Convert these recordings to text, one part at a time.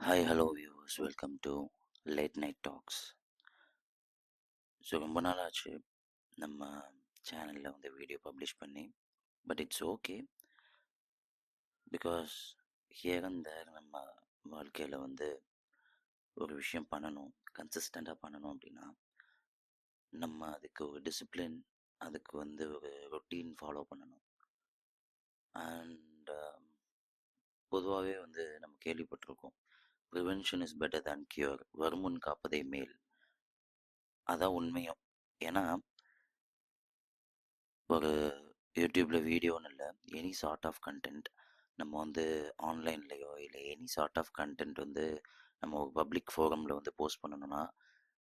Hi hello viewers, welcome to late night talks. So ரொம்ப நாள் ஆச்சு நம்ம சேனலில் வந்து வீடியோ பப்ளிஷ் பண்ணி. But it's okay, because here and there நம்ம வாழ்க்கையில் வந்து ஒரு விஷயம் பண்ணணும், கன்சிஸ்டண்ட்டாக பண்ணணும் அப்படின்னா நம்ம அதுக்கு ஒரு டிசிப்ளின், அதுக்கு வந்து ஒரு ரொட்டீன் ஃபாலோ பண்ணணும். அண்ட் பொதுவாகவே வந்து நம்ம கேள்விப்பட்டிருக்கோம், prevention is better than cure, வருமுன் காப்பதே மேல். அதான் உண்மையும். ஏன்னா ஒரு யூடியூப்பில் வீடியோன்னு இல்லை, எனி சார்ட் ஆஃப் கண்டென்ட் நம்ம வந்து ஆன்லைன்லேயோ இல்லை எனி சார்ட் ஆஃப் கண்டென்ட் வந்து நம்ம ஒரு பப்ளிக் ஃபோரமில் வந்து போஸ்ட் பண்ணணும்னா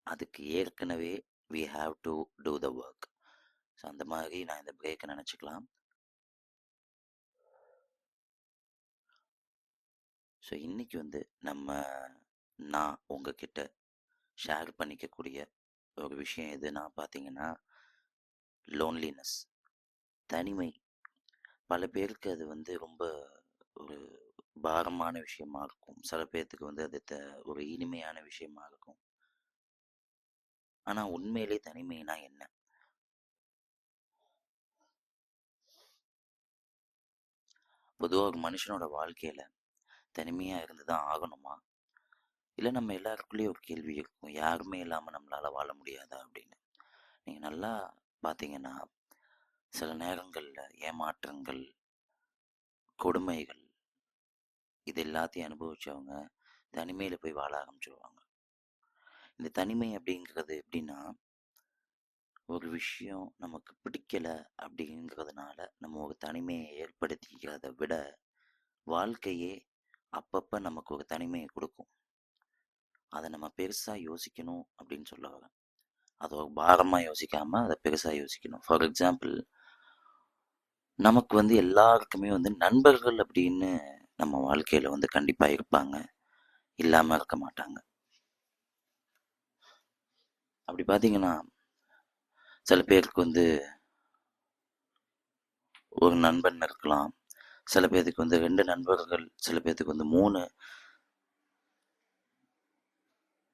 அதுக்கு ஏற்கனவே we have to do the work. So அந்த மாதிரி நான் இந்த பிரேக்கை நினச்சிக்கலாம். ஸோ இன்றைக்கி வந்து நான் உங்ககிட்ட ஷேர் பண்ணிக்கக்கூடிய ஒரு விஷயம் எதுனா பார்த்தீங்கன்னா லோன்லினஸ், தனிமை. பல பேருக்கு அது வந்து ரொம்ப ஒரு பாரமான விஷயமா இருக்கும், சில பேர்த்துக்கு வந்து அது ஒரு இனிமையான விஷயமா இருக்கும். ஆனால் உண்மையிலே தனிமைனா என்ன? பொதுவாக ஒரு மனுஷனோட வாழ்க்கையில் தனிமையாக இருந்து தான் ஆகணுமா, இல்லை நம்ம எல்லாருக்குள்ளேயும் ஒரு கேள்வி இருக்கும், யாருமே இல்லாமல் நம்மளால் வாழ முடியாதா அப்படின்னு. நீங்கள் நல்லா பார்த்தீங்கன்னா சில நேரங்களில் ஏமாற்றங்கள், கொடுமைகள், இது எல்லாத்தையும் அனுபவிச்சவங்க தனிமையில் போய் வாழ ஆரம்பிச்சிருவாங்க. இந்த தனிமை அப்படிங்கிறது எப்படின்னா, ஒரு விஷயம் நமக்கு பிடிக்கல அப்படிங்கிறதுனால நம்ம ஒரு தனிமையை ஏற்படுத்திக்கிறத விட வாழ்க்கையே அப்பப்போ நமக்கு ஒரு தனிமையை கொடுக்கும். அதை நம்ம பெருசாக யோசிக்கணும் அப்படின்னு சொல்ல வரேன். அதை ஒரு பாரமாக யோசிக்காமல் அதை பெருசாக யோசிக்கணும். ஃபார் எக்ஸாம்பிள், நமக்கு வந்து எல்லாருக்குமே வந்து நண்பர்கள் அப்படின்னு நம்ம வாழ்க்கையில் வந்து கண்டிப்பாக இருப்பாங்க, இல்லாமல் இருக்க மாட்டாங்க. அப்படி பார்த்தீங்கன்னா சில பேருக்கு வந்து ஒரு நண்பன் இருக்கலாம், சில பேருக்கு வந்து 2 நண்பர்கள், சில பேருக்கு வந்து 3.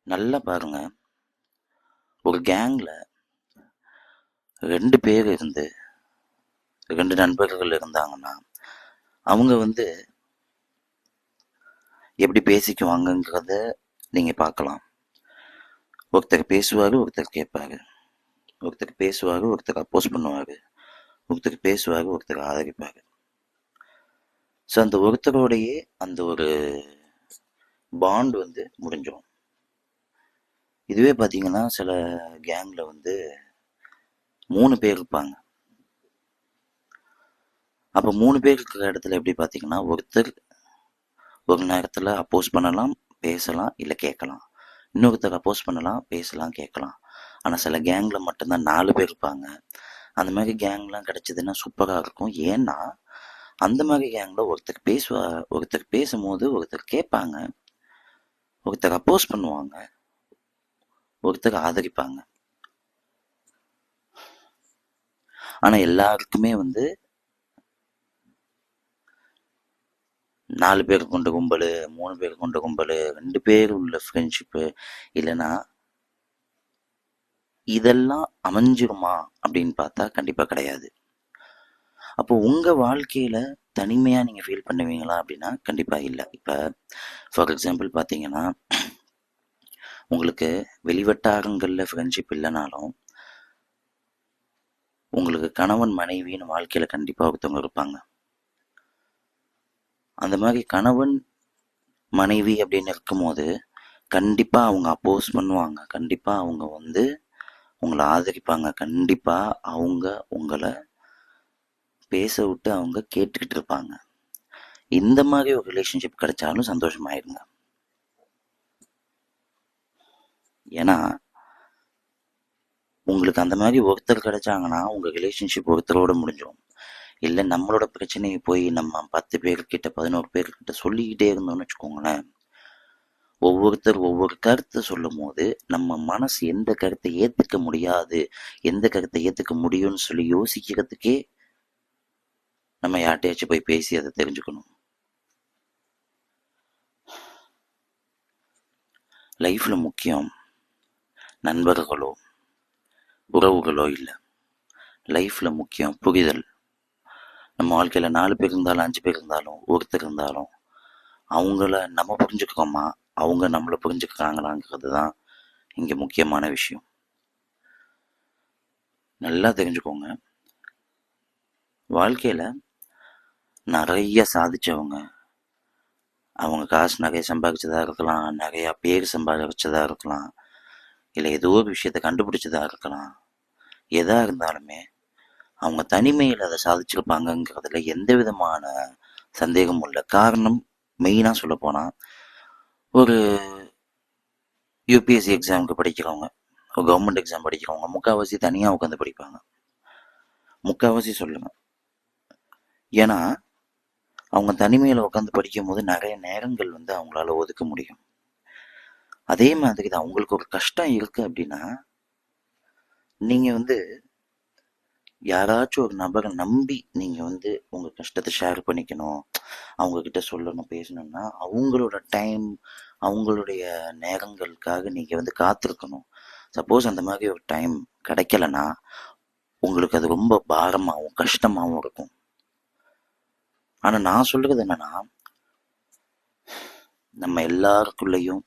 நல்லா பாருங்க, ஒரு கேங்கில் 2 பேர் இருந்து 2 நண்பர்கள் இருந்தாங்கன்னா அவங்க வந்து எப்படி பேசிக்குவாங்கங்கிறத நீங்கள் பார்க்கலாம். ஒருத்தர் பேசுவார், ஒருத்தர் கேட்பாரு. ஒருத்தர் பேசுவார், ஒருத்தர் அப்போஸ் பண்ணுவார். ஒருத்தர் பேசுவார், ஒருத்தர் ஆதரிப்பார். ஸோ அந்த ஒருத்தரோடையே அந்த ஒரு பாண்ட் வந்து முடிஞ்சிடும். இதுவே பார்த்தீங்கன்னா சில கேங்கில் வந்து 3 பேர் இருப்பாங்க. அப்போ 3 பேர் இருக்கிற இடத்துல எப்படி பார்த்தீங்கன்னா, ஒருத்தர் ஒரு நேரத்தில் அப்போஸ் பண்ணலாம், பேசலாம், இல்லை கேட்கலாம். இன்னொருத்தர் அப்போஸ் பண்ணலாம், பேசலாம், கேட்கலாம். ஆனால் சில கேங்கில் மட்டும்தான் 4 பேர் இருப்பாங்க. அந்த மாதிரி கேங்லாம் கிடச்சிதுன்னா சூப்பராக இருக்கும். ஏன்னா அந்த மாதிரி கேங்கில் ஒருத்தர் பேசும்போது ஒருத்தர் கேட்பாங்க, ஒருத்தர் அப்போஸ் பண்ணுவாங்க, ஒருத்தர் ஆதரிப்பாங்க. ஆனால் எல்லாருக்குமே வந்து 4 பேர் கொண்ட கும்பல், 3 பேர் கொண்ட கும்பல், 2 பேர் உள்ள ஃப்ரெண்ட்ஷிப்பு இல்லைன்னா இதெல்லாம் அமைஞ்சிருமா அப்படின்னு பார்த்தா கண்டிப்பாக கிடையாது. அப்போ உங்கள் வாழ்க்கையில் தனிமையாக நீங்கள் ஃபீல் பண்ணுவீங்களா அப்படின்னா கண்டிப்பாக இல்லை. இப்போ ஃபார் எக்ஸாம்பிள் பார்த்தீங்கன்னா, உங்களுக்கு வெளிவட்டாரங்களில் ஃப்ரெண்ட்ஷிப் இல்லைனாலும் உங்களுக்கு கணவன் மனைவின்னு வாழ்க்கையில் கண்டிப்பாக ஒருத்தவங்க இருப்பாங்க. அந்த மாதிரி கணவன் மனைவி அப்படின்னு இருக்கும்போது கண்டிப்பாக அவங்க அப்போஸ் பண்ணுவாங்க, கண்டிப்பாக அவங்க வந்து உங்களை ஆதரிப்பாங்க, கண்டிப்பாக அவங்க உங்களை பேச விட்டு அவங்க கேட்டுக்கிட்டு இருப்பாங்க. இந்த மாதிரி ஒரு ரிலேஷன்ஷிப் கிடைச்சாலும் சந்தோஷமாயிருங்க. ஏன்னா உங்களுக்கு அந்த மாதிரி ஒருத்தர் கிடைச்சாங்கன்னா உங்கள் ரிலேஷன்ஷிப் ஒருத்தரோட முடிஞ்சிடும். இல்லை நம்மளோட பிரச்சனையை போய் நம்ம 10 பேர்கிட்ட 11 பேர்கிட்ட சொல்லிக்கிட்டே இருந்தோம்னு வச்சுக்கோங்களேன், ஒவ்வொருத்தர் ஒவ்வொரு கருத்தை சொல்லும் போது நம்ம மனசு எந்த கருத்தை ஏற்றுக்க முடியாது, எந்த கருத்தை ஏற்றுக்க முடியும்னு சொல்லி யோசிக்கிறதுக்கே நம்ம யார்கிட்டயாச்சும் போய் பேசி அதை தெரிஞ்சுக்கணும். லைஃப்பில் முக்கியம் நண்பர்களோ உறவுகளோ இல்லை. லைஃப்பில் முக்கியம் புரிதல். நம்ம வாழ்க்கையில் 4 பேர் இருந்தாலும் 5 பேர் இருந்தாலும் ஒருத்தர் இருந்தாலும் அவங்கள நம்ம புரிஞ்சுக்கிறோமா, அவங்க நம்மளை புரிஞ்சுக்கிறாங்களாங்கிறது தான் இங்கே முக்கியமான விஷயம். நல்லா தெரிஞ்சுக்கோங்க, வாழ்க்கையில் நிறைய சாதிச்சவங்க, அவங்க காசு நிறைய சம்பாதிச்சதா இருக்கலாம், நிறையா பேர் சம்பாதிச்சதா இருக்கலாம், இல்லை ஏதோ ஒரு விஷயத்தை கண்டுபிடிச்சதா இருக்கலாம். எதா இருந்தாலுமே அவங்க தனிமையில் அதை சாதிச்சிருப்பாங்கங்கிறதுல எந்த விதமான சந்தேகமும் இல்லை. காரணம் மெயினாக சொல்ல போனால், ஒரு யூபிஎஸ்சி எக்ஸாமுக்கு படிக்கிறவங்க, ஒரு கவர்மெண்ட் எக்ஸாம் படிக்கிறவங்க முக்கால்வாசி தனியாக உட்காந்து படிப்பாங்க. முக்கால்வாசி சொல்லுங்க. ஏன்னா அவங்க தனிமையில் உட்காந்து படிக்கும் போது நிறைய நேரங்கள் அவங்களால ஒதுக்க முடியும். அதே மாதிரி தான் அவங்களுக்கு ஒரு கஷ்டம் இருக்கு அப்படின்னா, நீங்க யாராச்சும் ஒரு நபரை நம்பி நீங்க உங்க கஷ்டத்தை ஷேர் பண்ணிக்கணும், அவங்க கிட்ட சொல்லணும், பேசணும்னா அவங்களோட டைம், அவங்களுடைய நேரங்களுக்காக நீங்க காத்திருக்கணும். சப்போஸ் அந்த மாதிரி ஒரு டைம் கிடைக்கலன்னா உங்களுக்கு அது ரொம்ப பாரமாகவும் கஷ்டமாகவும் இருக்கும். ஆனா நான் சொல்றது என்னன்னா, நம்ம எல்லாருக்குள்ளேயும்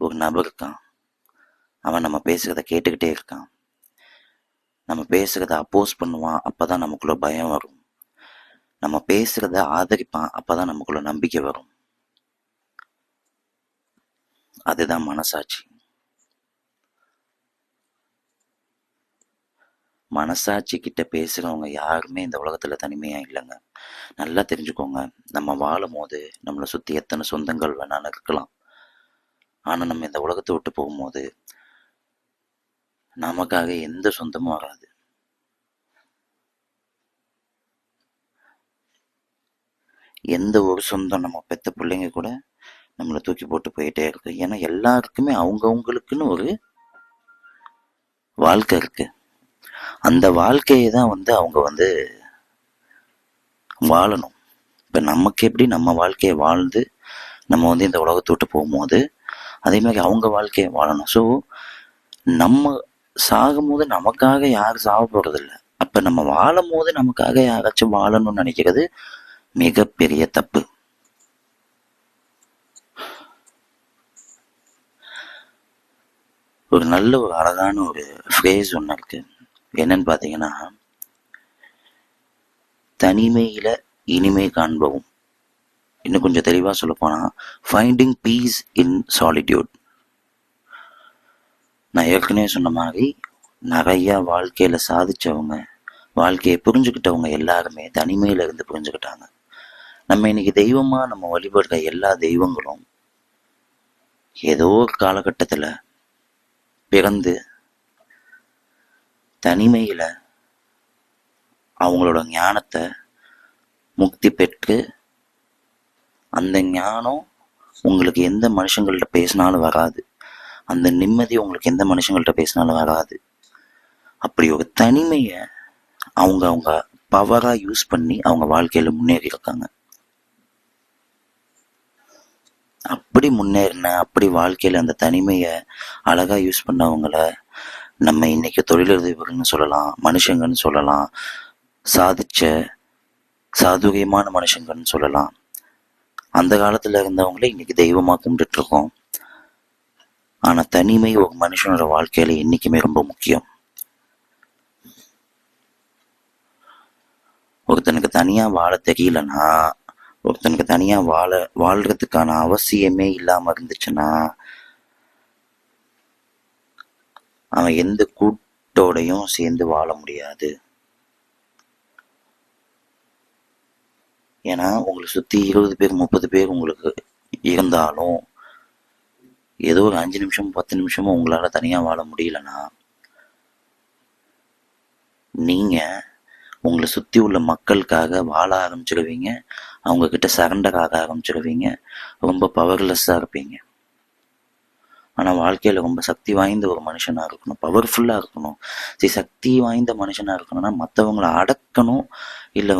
ஒரு நபர் இருக்கான். அவன் நம்ம பேசுறத கேட்டுக்கிட்டே இருக்கான். நம்ம பேசுறத அப்போஸ் பண்ணுவான், அப்பதான் நமக்குள்ள பயம் வரும். நம்ம பேசுறத ஆதரிப்பான், அப்பதான் நமக்குள்ள நம்பிக்கை வரும். அதுதான் மனசாட்சி. மனசாட்சி கிட்ட பேசுறவங்க யாருமே இந்த உலகத்துல தனிமையா இல்லைங்க. நல்லா தெரிஞ்சுக்கோங்க, நம்ம வாழும் போது நம்மளை சுத்தி எத்தனை சொந்தங்கள் வேணாலும் இருக்கலாம். ஆனா நம்ம இந்த உலகத்தை விட்டு போகும்போது நமக்காக எந்த சொந்தமும் வராது. எந்த ஒரு சொந்தம், நம்ம பெத்த பிள்ளைங்க கூட நம்மளை தூக்கி போட்டு போயிட்டே இருக்கு. ஏன்னா எல்லாருக்குமே அவங்கவுங்களுக்குன்னு ஒரு வாழ்க்கை இருக்கு. அந்த வாழ்க்கையை தான் அவங்க வாழணும். இப்ப நமக்கு எப்படி நம்ம வாழ்க்கையை வாழ்ந்து நம்ம இந்த உலகத்தை விட்டு போகும்போது அதே மாதிரி அவங்க வாழ்க்கையை வாழணும். ஸோ நம்ம சாகும்போது நமக்காக யாரும் சாக போறதில்லை. அப்ப நம்ம வாழும் போது நமக்காக யாராச்சும் வாழணும்னு நினைக்கிறது மிகப்பெரிய தப்பு. ஒரு நல்ல ஒரு அழகான ஒரு ஃப்ரேஸ் ஒன்று இருக்கு. என்னன்னு பார்த்தீங்கன்னா, தனிமையில இனிமை காண்பவும். இன்னும் கொஞ்சம் தெளிவாக சொல்ல போனா, ஃபைண்டிங் பீஸ் இன் சாலிட்யூட். நான் ஏற்கனவே சொன்ன மாதிரி நிறைய வாழ்க்கையில சாதிச்சவங்க, வாழ்க்கையை புரிஞ்சுக்கிட்டவங்க எல்லாருமே தனிமையில இருந்து புரிஞ்சுக்கிட்டாங்க. நம்ம இன்னைக்கு தெய்வமா நம்ம வழிபடுற எல்லா தெய்வங்களும் ஏதோ ஒரு காலகட்டத்துல பிறந்து தனிமையில அவங்களோட ஞானத்தை முக்தி பெற்று, அந்த ஞானம் உங்களுக்கு எந்த மனுஷங்கள்ட்ட பேசினாலும் வராது, அந்த நிம்மதி உங்களுக்கு எந்த மனுஷங்கள்ட்ட பேசினாலும் வராது. அப்படி ஒரு தனிமையை அவங்க பவரா யூஸ் பண்ணி அவங்க வாழ்க்கையில முன்னேறி இருக்காங்க. அப்படி முன்னேறின, அப்படி வாழ்க்கையில அந்த தனிமையை அழகா யூஸ் பண்ணவங்கள நம்ம இன்னைக்கு தொழிலதிபர்கள்னு சொல்லலாம், மனுஷங்கன்னு சொல்லலாம், சாதிச்ச சாதுரியமான மனுஷங்கன்னு சொல்லலாம். அந்த காலத்துல இருந்தவங்களே இன்னைக்கு தெய்வமா கும்பிட்டு இருக்கோம். ஆனா தனிமை ஒரு மனுஷனோட வாழ்க்கையில என்னைக்குமே ரொம்ப முக்கியம். ஒருத்தனுக்கு தனியா வாழ தெரியலன்னா, ஒருத்தனுக்கு தனியா வாழ்றதுக்கான அவசியமே இல்லாம இருந்துச்சுன்னா, அவன் எந்த கூட்டோடையும் சேர்ந்து வாழ முடியாது. ஏன்னா உங்களை சுத்தி 20 பேர் 30 பேர் உங்களுக்கு இருந்தாலும் ஏதோ ஒரு 5 நிமிஷம் 10 நிமிஷமும் உங்களால தனியா வாழ முடியலன்னா, நீங்க உங்களை சுத்தி உள்ள மக்களுக்காக வாழ ஆரம்பிச்சிருவீங்க, அவங்க கிட்ட சரண்டர் ஆக ஆரம்பிச்சிருவீங்க, ரொம்ப பவர்லெஸ்ஸா இருப்பீங்க. ஆனா வாழ்க்கையில ரொம்ப சக்தி வாய்ந்த ஒரு மனுஷனா இருக்கணும், பவர்ஃபுல்லா இருக்கணும். சக்தி வாய்ந்த மனுஷனா இருக்கணும்னா மற்றவங்களை அடக்கணும், இல்லை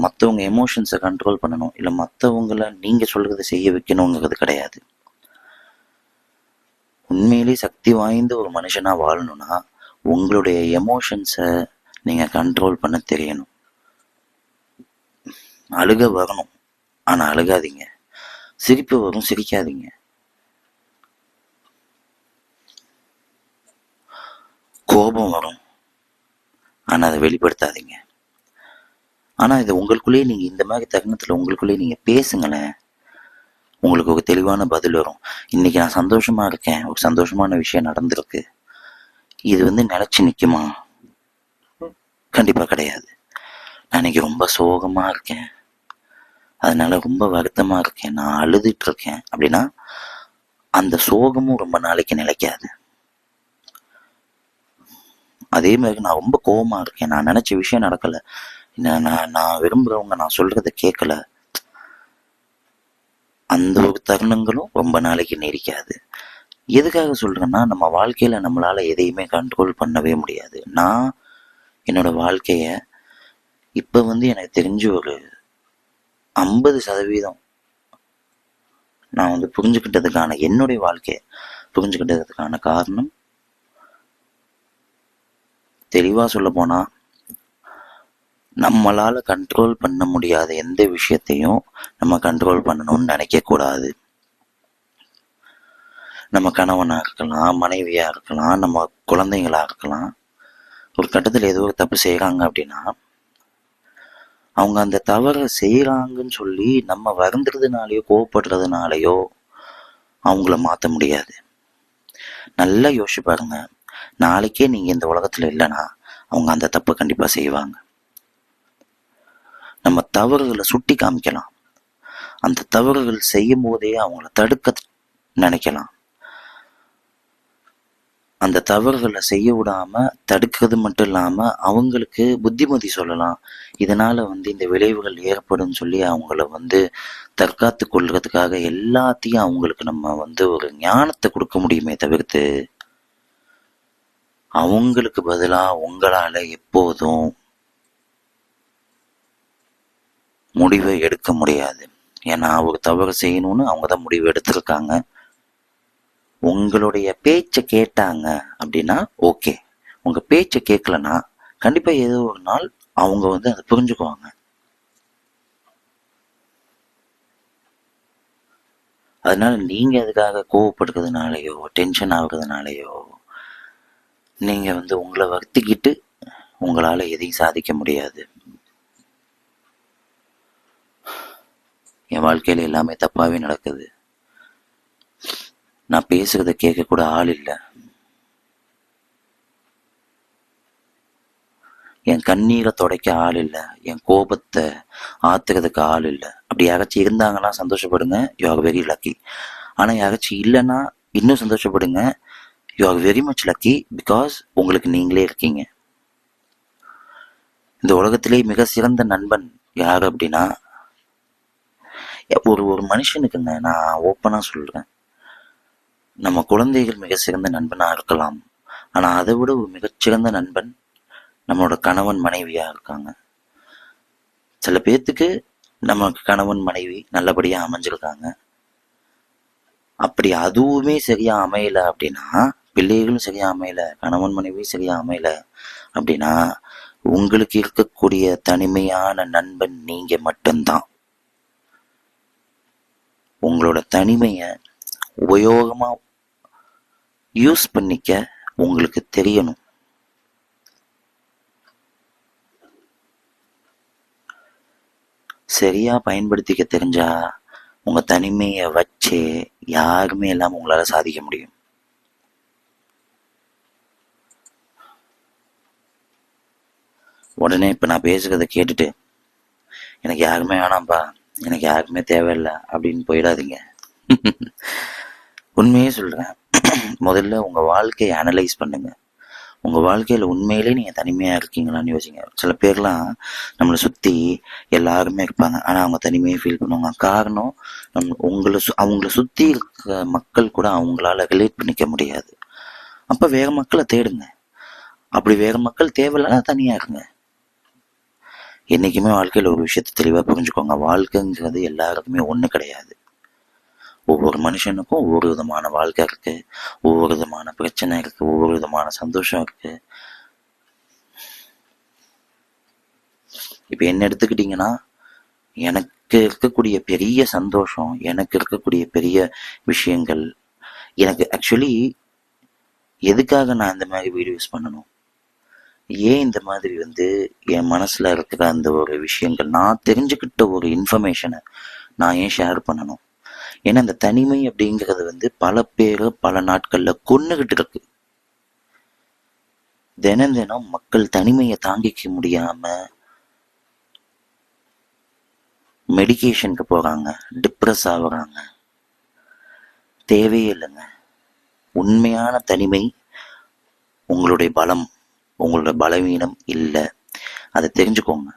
மற்றவங்க எமோஷன்ஸை கண்ட்ரோல் பண்ணணும், இல்லை மற்றவங்கள நீங்க சொல்றதை செய்ய வைக்கணுங்கிறது கிடையாது. உண்மையிலே சக்தி வாய்ந்த ஒரு மனுஷனா வாழணும்னா உங்களுடைய எமோஷன்ஸை நீங்க கண்ட்ரோல் பண்ண தெரியணும். அழுக வரணும், ஆனா அழுகாதீங்க. சிரிப்பு வரும், சிரிக்காதீங்க. கோபம் வரும், ஆனா அதை வெளிப்படுத்தாதீங்க. ஆனா இது உங்களுக்குள்ளேயே நீங்க இந்த மாதிரி தருணத்துல உங்களுக்குள்ளேயே நீங்க பேசுங்களேன். உங்களுக்கு ஒரு தெளிவான பதில் வரும். இன்னைக்கு நான் சந்தோஷமா இருக்கேன், ஒரு சந்தோஷமான விஷயம் நடந்திருக்கு, இது நிலைச்சு நிக்குமா? கண்டிப்பா கிடையாது. நான் இன்னைக்கு ரொம்ப சோகமா இருக்கேன், அதனால ரொம்ப வருத்தமா இருக்கேன், நான் அழுதுட்டு இருக்கேன் அப்படின்னா அந்த சோகமும் ரொம்ப நாளைக்கு நிலைக்காது. அதே மாதிரி நான் ரொம்ப கோபமா இருக்கேன், நான் நினைச்ச விஷயம் நடக்கல, நான் விரும்புறவங்க நான் சொல்றதை கேட்கல, அந்த ஒரு தருணங்களும் ரொம்ப நாளைக்கு நீடிக்காது. எதுக்காக சொல்றேன்னா, நம்ம வாழ்க்கையில நம்மளால எதையுமே கண்ட்ரோல் பண்ணவே முடியாது. நான் என்னோட வாழ்க்கைய இப்ப எனக்கு தெரிஞ்சு ஒரு 50% நான் புரிஞ்சுக்கிட்டதுக்கான என்னுடைய வாழ்க்கைய புரிஞ்சுக்கிட்டதுக்கான காரணம், தெளிவா சொல்ல போனா, நம்மளால கண்ட்ரோல் பண்ண முடியாத எந்த விஷயத்தையும் நம்ம கண்ட்ரோல் பண்ணணும்னு நினைக்க கூடாது. நம்ம கணவனா இருக்கலாம், மனைவியா இருக்கலாம், நம்ம குழந்தைங்களா இருக்கலாம். ஒரு கட்டத்தில் ஏதோ ஒரு தப்பு செய்யறாங்க அப்படின்னா அவங்க அந்த தவறை செய்யறாங்கன்னு சொல்லி நம்ம வருந்துறதுனாலயோ கோவப்படுறதுனாலயோ அவங்கள மாத்த முடியாது. நல்லா யோசிச்சு பாருங்க, நாளைக்கே நீங்க இந்த உலகத்துல இல்லைன்னா அவங்க அந்த தப்பை கண்டிப்பா செய்வாங்க. நம்ம தவறுகளை சுட்டி காமிக்கலாம், அந்த தவறுகள் செய்யும் போதே அவங்கள தடுக்க நினைக்கலாம். அந்த தவறுகளை செய்ய விடாம தடுக்கிறது மட்டும் இல்லாம அவங்களுக்கு புத்திமதி சொல்லலாம். இதனால இந்த விளைவுகள் ஏற்படும் சொல்லி அவங்கள தற்காத்து கொள்றதுக்காக எல்லாத்தையும் அவங்களுக்கு நம்ம ஒரு ஞானத்தை கொடுக்க முடியுமே தவிர்த்து அவங்களுக்கு பதிலா உங்களால எப்போதும் முடிவை எடுக்க முடியாது. ஏன்னா ஒரு தவறு செய்யணும்னு அவங்கதான் முடிவு எடுத்திருக்காங்க. உங்களுடைய பேச்சை கேட்டாங்க அப்படின்னா ஓகே, உங்க பேச்சை கேட்கலன்னா கண்டிப்பா ஏதோ ஒரு நாள் அவங்க அதை புரிஞ்சுக்குவாங்க. அதனால நீங்க அதுக்காக கோவப்படுறதுனாலயோ டென்ஷன் ஆகுறதுனாலயோ நீங்க உங்களை வருத்திக்கிட்டு உங்களால எதையும் சாதிக்க முடியாது. என் வாழ்க்கையில எல்லாமே தப்பாவே நடக்குது, நான் பேசுறத கேட்க கூட ஆள் இல்லை, என் கண்ணீரை துடைக்க ஆள் இல்லை, என் கோபத்தை ஆத்துறதுக்கு ஆள் இல்லை. அப்படி யாராச்சும் இருந்தாங்கன்னா சந்தோஷப்படுங்க, யூ ஆர் வெரி லக்கி. ஆனா யாராச்சும் இல்லைன்னா இன்னும் சந்தோஷப்படுங்க, you are very much lucky, because உங்களுக்கு நீங்களே இருக்கீங்க. இந்த உலகத்திலே மிக சிறந்த நண்பன் யாரு அப்படின்னா, ஒரு மனுஷனுக்குங்க நான் ஓப்பனா சொல்றேன், நம்ம குழந்தைகள் மிக சிறந்த நண்பனா இருக்கலாம், ஆனா அதை விட ஒரு மிகச்சிறந்த நண்பன் நம்மளோட கணவன் மனைவியா இருக்காங்க. சில பேர்த்துக்கு நமக்கு கணவன் மனைவி நல்லபடியா அமைஞ்சிருக்காங்க, அப்படி அதுவுமே சரியா அமையல அப்படின்னா, பிள்ளைகளும் சரியா அமையல, கணவன் மனைவியும் சரியா அமையல அப்படின்னா உங்களுக்கு இருக்கக்கூடிய தனிமையான நண்பன் நீங்க மட்டும்தான். உங்களோட தனிமைய உபயோகமா யூஸ் பண்ணிக்க உங்களுக்கு தெரியணும். சரியா பயன்படுத்திக்க தெரிஞ்சா உங்க தனிமையை வச்சு யாருமே இல்லாம உங்களால சாதிக்க முடியும். உடனே இப்ப நான் பேசுறத கேட்டுட்டு எனக்கு யாருமே வேணாம்ப்பா, எனக்கு யாருமே தேவையில்லை அப்படின்னு போயிடாதீங்க. உண்மையே சொல்றேன், முதல்ல உங்க வாழ்க்கையை அனலைஸ் பண்ணுங்க. உங்க வாழ்க்கையில உண்மையிலே நீங்க தனிமையா இருக்கீங்களான்னு யோசிங்க. சில பேர்லாம் நம்மளை சுத்தி எல்லாருமே இருப்பாங்க, ஆனா அவங்க தனிமையை ஃபீல் பண்ணுவாங்க. காரணம், அவங்கள சுத்தி இருக்க மக்கள் கூட அவங்களால ரிலேட் பண்ணிக்க முடியாது. அப்ப வேற மக்களை தேடுங்க. அப்படி வேற மக்கள் தேவையில்லைன்னா தனியா இருங்க. என்னைக்குமே வாழ்க்கையில ஒரு விஷயத்த தெளிவா புரிஞ்சுக்கோங்க, வாழ்க்கைங்கிறது எல்லாருக்குமே ஒண்ணு கிடையாது. ஒவ்வொரு மனுஷனுக்கும் ஒவ்வொரு விதமான வாழ்க்கை இருக்கு, ஒவ்வொரு விதமான பிரச்சனை இருக்கு, ஒவ்வொரு விதமான சந்தோஷம் இருக்கு. இப்ப என்ன எடுத்துக்கிட்டீங்கன்னா, எனக்கு இருக்கக்கூடிய பெரிய சந்தோஷம், எனக்கு இருக்கக்கூடிய பெரிய விஷயங்கள், எனக்கு ஆக்சுவலி எதுக்காக நான் இந்த மாதிரி வீடியோஸ் பண்ணணும், ஏன் இந்த மாதிரி என் மனசுல இருக்கிற அந்த ஒரு விஷயங்கள், நான் தெரிஞ்சுக்கிட்ட ஒரு இன்ஃபர்மேஷனை நான் ஏன் ஷேர் பண்ணணும்? ஏன்னா இந்த தனிமை அப்படிங்கிறது பல பேரை பல நாட்கள்ல கொன்னுகிட்டு இருக்கு. தினம் தினம் மக்கள் தனிமையை தாங்கிக்க முடியாம மெடிகேஷனுக்கு போறாங்க, டிப்ரெஸ் ஆகுறாங்க. தேவையே இல்லைங்க. உண்மையான தனிமை உங்களுடைய பலம், உங்களோட பலவீனம் இல்லை. அதை தெரிஞ்சுக்கோங்க.